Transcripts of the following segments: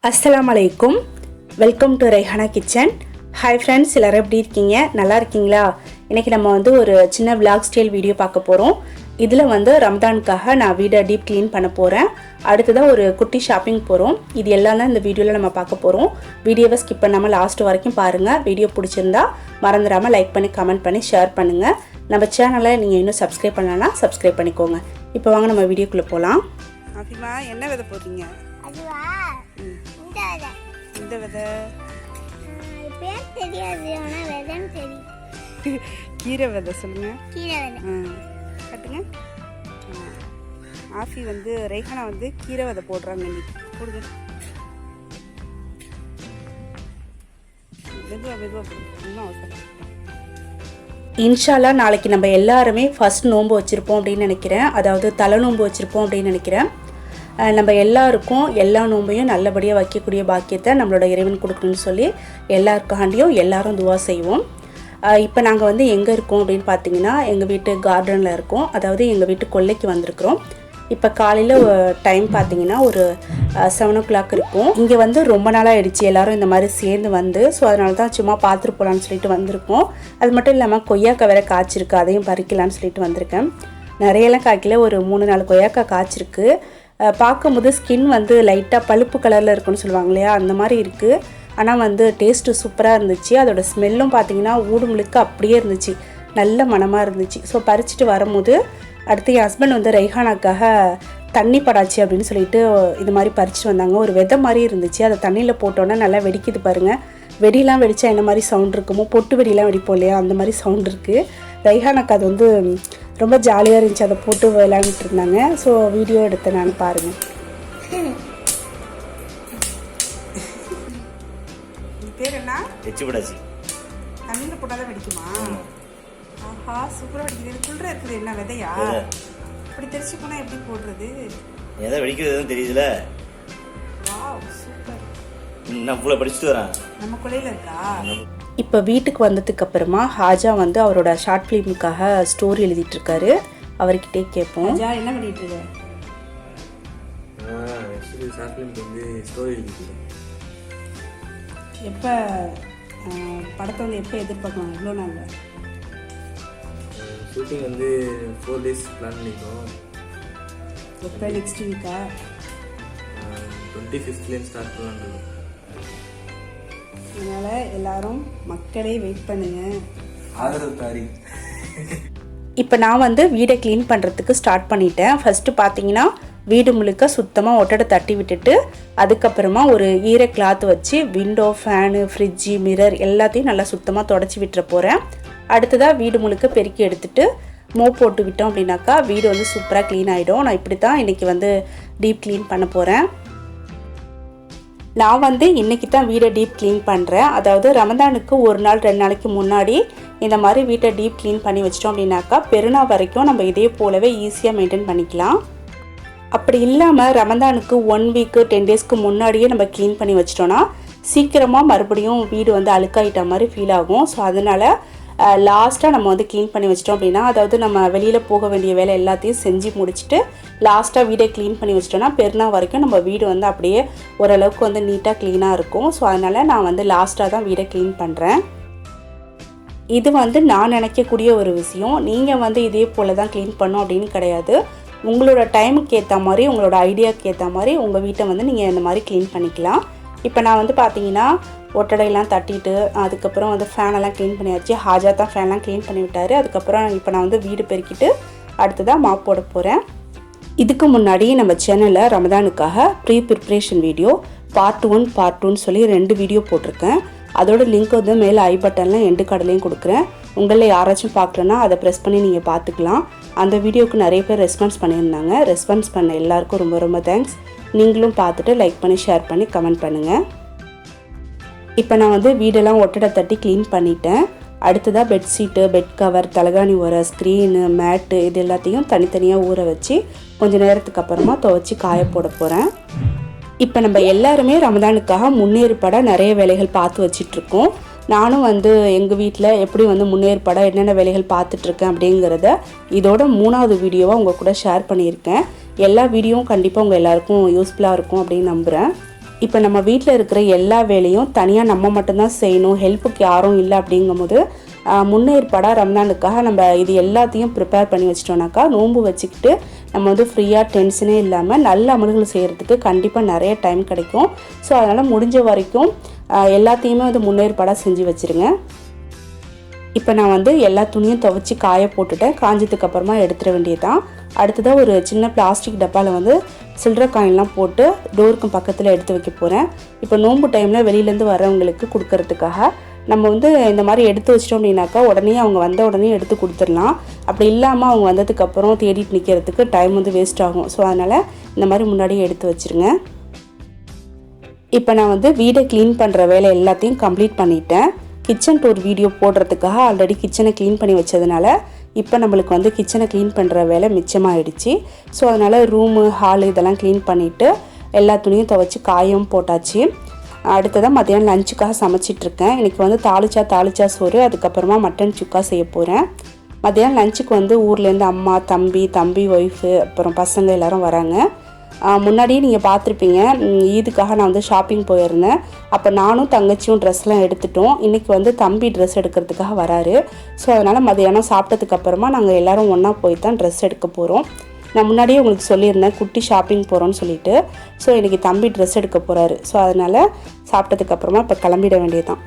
Assalamualaikum. Welcome to Raihana kitchen. Hi friends, எல்லாரும் எப்படி இருக்கீங்க? நல்லா இருக்கீங்களா? இன்னைக்கு நம்ம வந்து ஒரு சின்ன vlog style வீடியோ பார்க்க போறோம். இதுல வந்து ரமதானுக்காக நான் வீடை டீப் க்ளீன் பண்ண போறேன். அடுத்ததா ஒரு குட்டி ஷாப்பிங் போறோம். இது எல்லாம் தான் இந்த வீடியோல நம்ம பார்க்க போறோம். வீடியோவை ஸ்கிப் பண்ணாம லாஸ்ட் வரைக்கும் பாருங்க. வீடியோ பிடிச்சிருந்தா மறந்துடாம லைக் பண்ணி கமெண்ட் பண்ணி ஷேர் பண்ணுங்க. நம்ம சேனலை நீங்க இன்னும் சப்ஸ்கிரைப் பண்ணலனா சப்ஸ்கிரைப் பண்ணிக்கோங்க. இப்போ வாங்க நம்ம வீடியோக்குள்ள போலாம். ஆஃபிமா என்ன விதை போடுறீங்க? அதுவா இந்த விதை பேர் தெரியாது, ஆனா விதைன்னு தெரியும். கீரை விதை சொல்லுங்க. கீரை விதை கட்டுங்க. ஆஃபி வந்து ரைஹானா வந்து கீரை விதை போடுறாங்க. இன்னைக்கு போடுங்க. மெதுவா மெதுவா போடுங்க, இன்னும் அவசரம். இன்ஷால்லா நாளைக்கு நம்ம எல்லாருமே ஃபர்ஸ்ட் நோன்பு வச்சுருப்போம் அப்படின்னு நினைக்கிறேன். அதாவது தலை நோன்பு வச்சுருப்போம் அப்படின்னு நினைக்கிறேன். நம்ம எல்லாருக்கும் எல்லா நோன்பையும் நல்லபடியாக வைக்கக்கூடிய பாக்கியத்தை நம்மளோட இறைவன் கொடுக்கணும்னு சொல்லி எல்லாருக்காண்டியும் எல்லாரும் துவா செய்வோம். இப்போ நாங்கள் வந்து எங்கே இருக்கோம் அப்படின்னு பார்த்தீங்கன்னா எங்கள் வீட்டு கார்டனில் இருக்கோம். அதாவது எங்கள் வீட்டு கொல்லைக்கு வந்திருக்கிறோம். இப்போ காலையில் டைம் பார்த்தீங்கன்னா ஒரு 7 o'clock இருக்கும். இங்கே வந்து ரொம்ப நாளாக ஆயிடுச்சு எல்லோரும் இந்த மாதிரி சேர்ந்து வந்து. ஸோ அதனால தான் சும்மா பார்த்துட்டு போகலான்னு சொல்லிட்டு வந்திருக்கோம். அது மட்டும் இல்லாமல் கொய்யாக்காய் வேறு காய்ச்சிருக்கு, அதையும் பறிக்கலான்னு சொல்லிட்டு வந்திருக்கேன். நிறையெல்லாம் காய்க்கல, ஒரு 3-4 கொய்யாக்காய் காய்ச்சிருக்கு. பார்க்கும்போது ஸ்கின் வந்து லைட்டாக பழுப்பு கலரில் இருக்குன்னு சொல்லுவாங்க இல்லையா, அந்த மாதிரி இருக்குது. ஆனால் வந்து டேஸ்ட்டு சூப்பராக இருந்துச்சு. அதோடய ஸ்மெல்லும் பார்த்திங்கன்னா ஊடு முழுக்க அப்படியே இருந்துச்சு, நல்ல மணமாக இருந்துச்சு. ஸோ பறிச்சுட்டு வரும்போது அடுத்து என் ஹஸ்பண்ட் வந்து ரைஹானாக்காக தண்ணி படாச்சு அப்படின்னு சொல்லிட்டு இது மாதிரி பறிச்சுட்டு வந்தாங்க. ஒரு விதை மாதிரி இருந்துச்சு, அதை தண்ணியில் போட்டோன்னா நல்லா வெடிக்குது பாருங்கள். வெடிலாம் வெடித்தா என்ன மாதிரி சவுண்ட் இருக்குமோ, பொட்டு வெடிலாம் வெடிப்போம் இல்லையா, அந்த மாதிரி சவுண்ட் இருக்குது. ரைஹானாக்கு அது வந்து ரொம்ப ஜாலியாக இருந்துச்சு, அதை போட்டு விளையாண்டுட்டு இருந்தாங்க. ஸோ வீடியோ எடுத்தேன் நான், பாருங்கள். பேர் என்ன? எச்சுபடாச்சி. தண்ணியில் போட்டால் தான் வெடிக்குமா? ஆஹா, சூப்பராக வெடிக்குது. குளிர இருக்குது. என்ன விதையா? அப்படி தெரிச்சு போனால் எப்படி போடுறது? எதை வெடிக்கிறது தெரியுதுல. Wow, super. நான் ஃபுல்லாக படிச்சுட்டு வரேன். நம்ம கொலையில் இருக்கா? இப்போ வீட்டுக்கு வந்ததுக்கு அப்புறமா ஹாஜா வந்து அவரோட ஷார்ட் ஃபிலிமுக்காக ஸ்டோரி எழுதிட்டு இருக்காரு. அவர்கிட்டே கேட்போம். ஹாஜா என்ன பண்ணிட்டு இருக்க? ஷார்ட் ஃபிலிமுக்கு வந்து ஸ்டோரி எழுதிட்டு. எப்போ படத்தை வந்து எப்போ எதிர்பார்க்கலாம்? எவ்வளோ நாள் ஷூட்டிங் வந்து 4 days பிளான் பண்ணியிருக்கோம். எப்போ? நெக்ஸ்ட் வீக்கா? 25th ஸ்டார்ட் பண்ணலாம். அதனால் எல்லாரும் மக்களே வெயிட் பண்ணுங்க, ஆதரவு தாரி. இப்போ நான் வந்து வீடை க்ளீன் பண்ணுறதுக்கு ஸ்டார்ட் பண்ணிட்டேன். ஃபஸ்ட்டு பார்த்தீங்கன்னா வீடு முழுக்க சுத்தமாக ஒட்டடை தட்டி விட்டுட்டு அதுக்கப்புறமா ஒரு ஈர கிளாத் வச்சு விண்டோ, ஃபேனு, ஃப்ரிட்ஜு, மிரர் எல்லாத்தையும் நல்லா சுத்தமாக தொடச்சி விட்டுற போகிறேன். அடுத்ததாக வீடு முழுக்க பெருக்கி எடுத்துகிட்டு மோப் போட்டு விட்டோம் அப்படின்னாக்கா வீடு வந்து சூப்பராக க்ளீன் ஆகிடும். நான் இப்படி தான் இன்றைக்கி வந்து டீப் க்ளீன் பண்ண போகிறேன். நான் வந்து இன்றைக்கி தான் வீடை டீப் க்ளீன் பண்ணுறேன். அதாவது ரமதானுக்கு 1 நாள் 2 நாளைக்கு முன்னாடி இந்த மாதிரி வீட்டை டீப் க்ளீன் பண்ணி வச்சிட்டோம் அப்படின்னாக்கா பெருநாள் வரைக்கும் நம்ம இதே போலவே ஈஸியாக மெயின்டைன் பண்ணிக்கலாம். அப்படி இல்லாமல் ரமதானுக்கு 1 week 10 daysக்கு முன்னாடியே நம்ம க்ளீன் பண்ணி வச்சிட்டோன்னா சீக்கிரமாக மறுபடியும் வீடு வந்து அழுக்காயிட்ட மாதிரி ஃபீல் ஆகும். ஸோ அதனால் லாஸ்ட்டாக நம்ம வந்து க்ளீன் பண்ணி வச்சிட்டோம் அப்படின்னா, அதாவது நம்ம வெளியில் போக வேண்டிய வேலை எல்லாத்தையும் செஞ்சு முடிச்சுட்டு லாஸ்ட்டாக வீடை க்ளீன் பண்ணி வச்சிட்டோன்னா பெருநாள் வரைக்கும் நம்ம வீடு வந்து அப்படியே ஓரளவுக்கு வந்து நீட்டாக க்ளீனாக இருக்கும். ஸோ அதனால் நான் வந்து லாஸ்ட்டாக தான் வீடை க்ளீன் பண்ணுறேன். இது வந்து நான் நினைக்கக்கூடிய ஒரு விஷயம். நீங்கள் வந்து இதே போல் தான் க்ளீன் பண்ணணும் அப்படின்னு கிடையாது. உங்களோட டைமுக்கு ஏற்ற மாதிரி, உங்களோட ஐடியாவுக்கு ஏற்ற மாதிரி உங்கள் வீட்டை வந்து நீங்கள் இந்த மாதிரி க்ளீன் பண்ணிக்கலாம். இப்போ நான் வந்து பார்த்தீங்கன்னா ஒட்டடையெல்லாம் தட்டிட்டு அதுக்கப்புறம் வந்து ஃபேனெல்லாம் க்ளீன் பண்ணியாச்சு. ஹாஜா தான் ஃபேன்லாம் க்ளீன் பண்ணி விட்டார். அதுக்கப்புறம் இப்போ நான் வந்து வீடு பெருக்கிட்டு அடுத்ததாக மாப் போட போகிறேன். இதுக்கு முன்னாடி நம்ம சேனலில் ரமதானுக்காக ப்ரிப்ரேஷன் வீடியோ பார்ட் 1 பார்ட் 2ன்னு சொல்லி 2 வீடியோ போட்டிருக்கேன். அதோட லிங்க் வந்து மேலே ஐ பட்டனில் எண்டு கார்டுலையும் கொடுக்குறேன். உங்களில் யாராச்சும் பார்க்கலன்னா அதை ப்ரெஸ் பண்ணி நீங்கள் பார்த்துக்கலாம். அந்த வீடியோவுக்கு நிறைய பேர் ரெஸ்பான்ஸ் பண்ணியிருந்தாங்க. ரெஸ்பான்ஸ் பண்ண எல்லாருக்கும் ரொம்ப ரொம்ப தேங்க்ஸ். நீங்களும் பார்த்துட்டு லைக் பண்ணி ஷேர் பண்ணி கமெண்ட் பண்ணுங்கள். இப்போ நான் வந்து வீடெல்லாம் ஒட்டடை தட்டி க்ளீன் பண்ணிட்டேன். அடுத்ததாக பெட்ஷீட்டு, பெட் கவர், தலகாணி உரை, ஸ்க்ரீனு, மேட்டு இது எல்லாத்தையும் தனித்தனியாக ஊற வச்சு கொஞ்சம் நேரத்துக்கு அப்புறமா துவைச்சி காய போட போகிறேன். இப்போ நம்ம எல்லாருமே ரமதானுக்காக முன்னேற்பாட நிறைய வேலைகள் பார்த்து வச்சிட்ருக்கோம். நானும் வந்து எங்கள் வீட்டில் எப்படி வந்து முன்னேற்பாட என்னென்ன வேலைகள் பார்த்துட்ருக்கேன் அப்படிங்கிறத இதோட 3வது வீடியோவாக உங்கள் கூட ஷேர் பண்ணியிருக்கேன். எல்லா வீடியோவும் கண்டிப்பாக உங்கள் எல்லாருக்கும் யூஸ்ஃபுல்லாக இருக்கும் அப்படின்னு நம்புகிறேன். இப்போ நம்ம வீட்டில் இருக்கிற எல்லா வேலையும் தனியாக நம்ம மட்டும்தான் செய்யணும், ஹெல்ப்புக்கு யாரும் இல்லை அப்படிங்கும்போது முன்னேற்பாடாக ரம்ஜானுக்காக நம்ம இது எல்லாத்தையும் ப்ரிப்பேர் பண்ணி வச்சிட்டோம்னாக்கா நோன்பு வச்சுக்கிட்டு நம்ம வந்து ஃப்ரீயாக டென்ஷனே இல்லாமல் நல்ல அமல்கள் செய்கிறதுக்கு கண்டிப்பாக நிறைய டைம் கிடைக்கும். ஸோ அதனால் முடிஞ்ச வரைக்கும் எல்லாத்தையுமே வந்து முன்னேற்பாடாக செஞ்சு வச்சுருங்க. இப்போ நான் வந்து எல்லா துணியும் துவைச்சி காய போட்டுட்டேன். காஞ்சதுக்கு அப்புறமா எடுத்துட வேண்டியதுதான். அடுத்ததாக ஒரு சின்ன பிளாஸ்டிக் டப்பாவில் வந்து சில்லறை காயின்லாம் போட்டு டோருக்கு பக்கத்தில் எடுத்து வைக்க போகிறேன். இப்போ நோன்பு டைமில் வெளியிலேருந்து வரவங்களுக்கு கொடுக்கறதுக்காக நம்ம வந்து இந்த மாதிரி எடுத்து வச்சிட்டோம் அப்படின்னாக்கா உடனே அவங்க வந்த உடனே எடுத்து கொடுத்துடலாம். அப்படி இல்லாமல் அவங்க வந்ததுக்கப்புறம் தேடிட்டு நிற்கிறதுக்கு டைம் வந்து வேஸ்ட் ஆகும். ஸோ அதனால் இந்த மாதிரி முன்னாடியே எடுத்து வச்சுருங்க. இப்போ நான் வந்து வீடை க்ளீன் பண்ணுற வேலை எல்லாத்தையும் கம்ப்ளீட் பண்ணிட்டேன். கிச்சன் டூர் வீடியோ போடுறதுக்காக ஆல்ரெடி கிச்சனை க்ளீன் பண்ணி வச்சதுனால இப்போ நம்மளுக்கு வந்து கிச்சனை க்ளீன் பண்ணுற வேலை மிச்சமாகிடுச்சு. ஸோ அதனால் ரூமு ஹாலு இதெல்லாம் க்ளீன் பண்ணிவிட்டு எல்லா துணியும் துவைச்சி காயும் போட்டாச்சு. அடுத்ததான் மத்தியானம் லஞ்சுக்காக சமைச்சிட்ருக்கேன். இன்றைக்கி வந்து தாளிச்சா சோறு, அதுக்கப்புறமா மட்டன் சுக்கா செய்ய போகிறேன். மத்தியானம் லஞ்சுக்கு வந்து ஊர்லேருந்து அம்மா, தம்பி ஒய்ஃபு, அப்புறம் பசங்க எல்லோரும் வராங்க. முன்னாடியே நீங்கள் பார்த்துருப்பீங்க, ஈதுக்காக நான் வந்து ஷாப்பிங் போயிருந்தேன். அப்போ நானும் தங்கச்சியும் ட்ரெஸ்லாம் எடுத்துட்டோம். இன்றைக்கி வந்து தம்பி ட்ரெஸ் எடுக்கிறதுக்காக வராரு. ஸோ அதனால் மதியானம் சாப்பிட்டதுக்கப்புறமா நாங்கள் எல்லோரும் ஒன்றா போய் தான் ட்ரெஸ் எடுக்க போகிறோம். நான் முன்னாடியே உங்களுக்கு சொல்லியிருந்தேன் குட்டி ஷாப்பிங் போகிறோன்னு சொல்லிட்டு. ஸோ இன்றைக்கி தம்பி ட்ரெஸ் எடுக்க போகிறாரு. ஸோ அதனால் சாப்பிட்டதுக்கப்புறமா இப்போ கிளம்பிட வேண்டியதுதான்.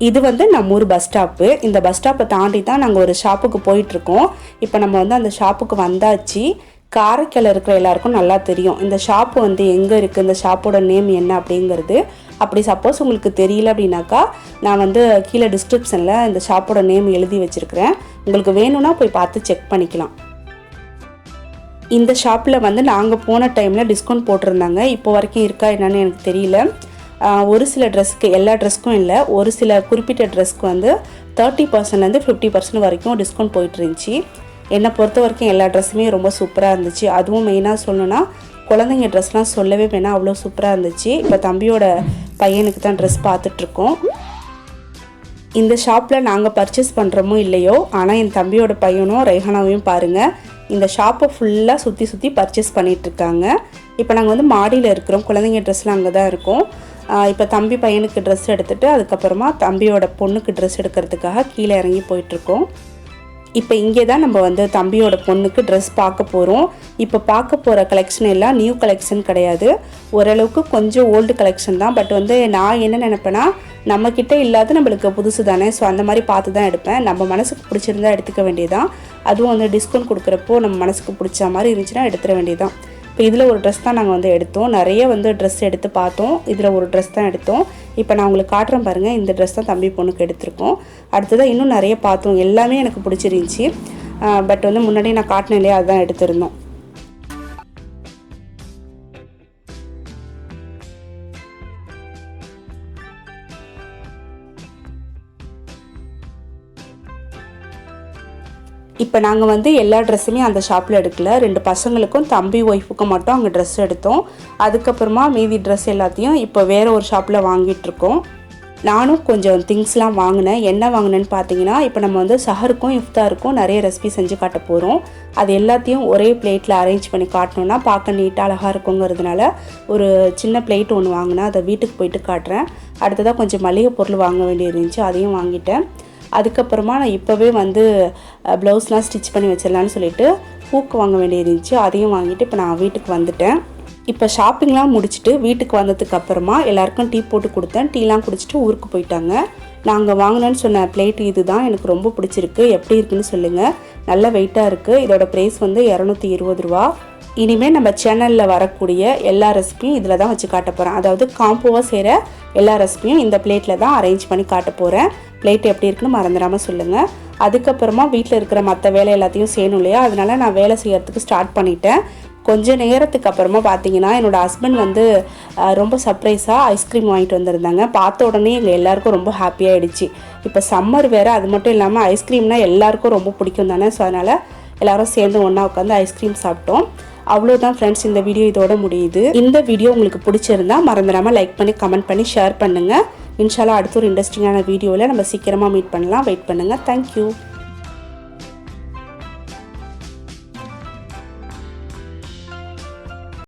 இது வந்து நம்ம ஊர் பஸ் ஸ்டாப்பு. இந்த பஸ் ஸ்டாப்பை தாண்டி தான் நாங்கள் ஒரு ஷாப்புக்கு போயிட்டுருக்கோம். இப்போ நம்ம வந்து அந்த ஷாப்புக்கு வந்தாச்சு. காரைக்கால் இருக்கிற எல்லாருக்கும் நல்லா தெரியும் இந்த ஷாப்பு வந்து எங்கே இருக்குது, இந்த ஷாப்போட நேம் என்ன அப்படிங்கிறது. அப்படி சப்போஸ் உங்களுக்கு தெரியல அப்படின்னாக்கா நான் வந்து கீழே டிஸ்கிரிப்ஷனில் இந்த ஷாப்போட நேம் எழுதி வச்சுருக்கிறேன். உங்களுக்கு வேணும்னா போய் பார்த்து செக் பண்ணிக்கலாம். இந்த ஷாப்பில் வந்து நாங்கள் போன டைமில் டிஸ்கவுண்ட் போட்டிருந்தாங்க. இப்போ வரைக்கும் இருக்கா என்னன்னு எனக்கு தெரியல. ஒரு சில ட்ரெஸ்க்கு, எல்லா ட்ரெஸ்க்கும் இல்லை, ஒரு சில குறிப்பிட்ட ட்ரெஸ்க்கு வந்து 30%லேருந்து 50% வரைக்கும் டிஸ்கவுண்ட் போயிட்டு இருந்துச்சு. என்னை பொறுத்த வரைக்கும் எல்லா ட்ரெஸ்ஸுமே ரொம்ப சூப்பராக இருந்துச்சு. அதுவும் மெயினாக சொல்லணுன்னா குழந்தைங்க ட்ரெஸ்லாம் சொல்லவே வேணாம், அவ்வளோ சூப்பராக இருந்துச்சு. இப்போ தம்பியோட பையனுக்கு தான் ட்ரெஸ் பார்த்துட்ருக்கோம். இந்த ஷாப்பில் நாங்கள் பர்ச்சேஸ் பண்ணுறோமோ இல்லையோ, ஆனால் என் தம்பியோட பையனும் ரைஹானாவையும் பாருங்கள் இந்த ஷாப்பை ஃபுல்லாக சுற்றி பர்ச்சேஸ் பண்ணிகிட்ருக்காங்க. இப்போ நாங்கள் வந்து மாடியில் இருக்கிறோம், குழந்தைங்க ட்ரெஸ்லாம் அங்கே தான் இருக்கும். இப்போ தம்பி பையனுக்கு ட்ரெஸ் எடுத்துகிட்டு அதுக்கப்புறமா தம்பியோட பொண்ணுக்கு ட்ரெஸ் எடுக்கிறதுக்காக கீழே இறங்கி போயிட்டுருக்கோம். இப்போ இங்கே தான் நம்ம வந்து தம்பியோட பொண்ணுக்கு ட்ரெஸ் பார்க்க போகிறோம். இப்போ பார்க்க போகிற கலெக்ஷன் எல்லாம் நியூ கலெக்ஷன் கிடையாது, ஓரளவுக்கு கொஞ்சம் ஓல்டு கலெக்ஷன் தான். பட் வந்து நான் என்ன நினைப்பேன்னா நம்மக்கிட்ட இல்லாத நம்மளுக்கு புதுசு தானே, ஸோ அந்த மாதிரி பார்த்து தான் எடுப்பேன். நம்ம மனசுக்கு பிடிச்சிருந்தா எடுத்துக்க வேண்டியதான். அதுவும் வந்து டிஸ்கவுண்ட் கொடுக்குறப்போ நம்ம மனசுக்கு பிடிச்ச மாதிரி இருந்துச்சுன்னா எடுத்துட வேண்டியதான். இப்போ இதில் ஒரு ட்ரெஸ் தான் நாங்கள் வந்து எடுத்தோம். நிறைய வந்து ட்ரெஸ் எடுத்து பார்த்தோம், இதில் ஒரு ட்ரெஸ் தான் எடுத்தோம். இப்போ நான் உங்களுக்கு காட்டுறேன் பாருங்கள், இந்த ட்ரெஸ் தான் தம்பி பொண்ணுக்கு எடுத்திருக்கோம். அடுத்ததாக இன்னும் நிறைய பார்த்தோம், எல்லாமே எனக்கு பிடிச்சிருந்துச்சி. பட் வந்து முன்னாடியே நான் காட்டினேன் இல்லையா, அதுதான் எடுத்திருந்தோம். இப்போ நாங்கள் வந்து எல்லா ட்ரெஸ்ஸுமே அந்த ஷாப்பில் எடுக்கல, 2 பசங்களுக்கும் தம்பி ஒய்ஃபுக்கும் மட்டும் அங்கே ட்ரெஸ் எடுத்தோம். அதுக்கப்புறமா மீதி ட்ரெஸ் எல்லாத்தையும் இப்போ வேறு ஒரு ஷாப்பில் வாங்கிட்டுருக்கோம். நானும் கொஞ்சம் திங்ஸ்லாம் வாங்கினேன். என்ன வாங்கினேன்னு பார்த்தீங்கன்னா, இப்போ நம்ம வந்து சஹருக்கும் இஃப்தாருக்கும் நிறைய ரெசிபி செஞ்சு காட்ட போகிறோம். அது எல்லாத்தையும் ஒரே பிளேட்டில் அரேஞ்ச் பண்ணி காட்டணுன்னா பார்க்க நீட்டாக அழகாக இருக்குங்கிறதுனால ஒரு சின்ன பிளேட் ஒன்று வாங்கினேன், அதை வீட்டுக்கு போயிட்டு காட்டுறேன். அடுத்ததாக கொஞ்சம் மளிகை பொருள் வாங்க வேண்டியது இருந்துச்சு, அதையும் வாங்கிட்டேன். அதுக்கப்புறமா நான் இப்போவே வந்து ப்ளவுஸ்லாம் ஸ்டிச் பண்ணி வச்சிடலான்னு சொல்லிட்டு பூக்கு வாங்க வேண்டியது இருந்துச்சு, அதையும் வாங்கிட்டு இப்போ நான் வீட்டுக்கு வந்துட்டேன். இப்போ ஷாப்பிங்லாம் முடிச்சுட்டு வீட்டுக்கு வந்ததுக்கப்புறமா எல்லாருக்கும் டீ போட்டு கொடுத்தேன். டீலாம் குடிச்சிட்டு ஊருக்கு போயிட்டாங்க. நாங்கள் வாங்கினேன்னு சொன்ன பிளேட் இது தான், எனக்கு ரொம்ப பிடிச்சிருக்கு. எப்படி இருக்குன்னு சொல்லுங்கள். நல்ல வெயிட்டாக இருக்குது. இதோட ப்ரைஸ் வந்து 220 ரூபா. இனிமேல் நம்ம சேனலில் வரக்கூடிய எல்லா ரெசிபியும் இதில் தான் வச்சு காட்ட போகிறேன். அதாவது காம்போவாக செய்கிற எல்லா ரெசிபியும் இந்த பிளேட்டில் தான் அரேஞ்ச் பண்ணி காட்ட போகிறேன். பிளேட் எப்படி இருக்குன்னு மறந்துடாமல் சொல்லுங்கள். அதுக்கப்புறமா வீட்டில் இருக்கிற மற்ற வேலை எல்லாத்தையும் செய்யணும் இல்லையா, அதனால் நான் வேலை செய்கிறதுக்கு ஸ்டார்ட் பண்ணிட்டேன். கொஞ்சம் நேரத்துக்கு அப்புறமா பார்த்தீங்கன்னா என்னோடய ஹஸ்பண்ட் வந்து ரொம்ப சர்ப்ரைஸாக ஐஸ்கிரீம் வாங்கிட்டு வந்திருந்தாங்க. பார்த்த உடனே எங்கள் எல்லாருக்கும் ரொம்ப ஹாப்பியாகிடுச்சு. இப்போ சம்மர் வேறு, அது மட்டும் இல்லாமல் ஐஸ்கிரீம்னால் எல்லாருக்கும் ரொம்ப பிடிக்கும் தானே. ஸோ அதனால் எல்லோரும் சேர்ந்து ஒன்றா உட்காந்து ஐஸ்கிரீம் சாப்பிட்டோம். அவ்வளோதான் ஃப்ரெண்ட்ஸ், இந்த வீடியோ இதோட முடியுது. இந்த வீடியோ உங்களுக்கு பிடிச்சிருந்தா மறந்துடாமல் லைக் பண்ணி கமெண்ட் பண்ணி ஷேர் பண்ணுங்கள். இன்ஷால்லா அடுத்த ஒரு இன்ட்ரெஸ்டிங்கான வீடியோவில் நம்ம சீக்கிரமாக மீட் பண்ணலாம். வெயிட் பண்ணுங்கள். தேங்க்யூ.